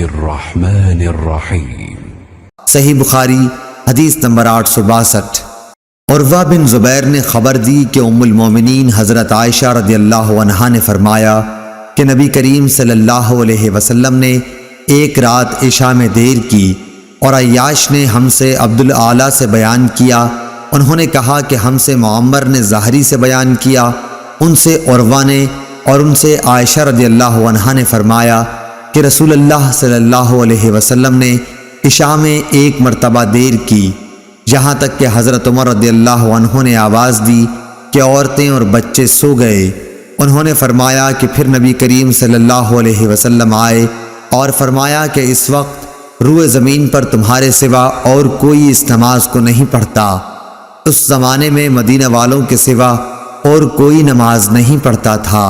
الرحمن الرحیم۔ صحیح بخاری حدیث نمبر 862۔ عروہ بن زبیر نے خبر دی کہ ام المومنین حضرت عائشہ رضی اللہ عنہا نے فرمایا کہ نبی کریم صلی اللہ علیہ وسلم نے ایک رات عشاء میں دیر کی اور عیاش نے ہم سے عبد الاعلیٰ سے بیان کیا، انہوں نے کہا کہ ہم سے معمر نے ظاہری سے بیان کیا، ان سے عروہ نے، اور ان سے عائشہ رضی اللہ عنہا نے فرمایا کہ رسول اللہ صلی اللہ علیہ وسلم نے عشاء میں ایک مرتبہ دیر کی، یہاں تک کہ حضرت عمر رضی اللہ عنہ نے آواز دی کہ عورتیں اور بچے سو گئے۔ انہوں نے فرمایا کہ پھر نبی کریم صلی اللہ علیہ وسلم آئے اور فرمایا کہ اس وقت روئے زمین پر تمہارے سوا اور کوئی اس نماز کو نہیں پڑھتا۔ اس زمانے میں مدینہ والوں کے سوا اور کوئی نماز نہیں پڑھتا تھا۔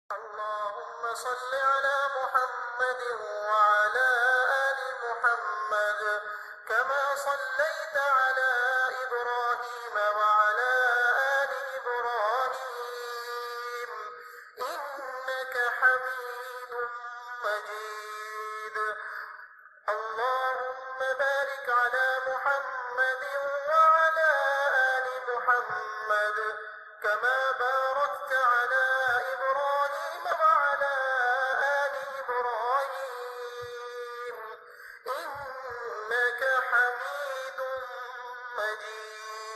اللهم صل على محمد وعلى آل محمد كما صليت على إبراهيم وعلى آل إبراهيم إنك حميد مجيد اللهم بارك على محمد وعلى آل محمد كما باركت على إبراهيم وعلى آل إبراهيم إنك حميد مجيد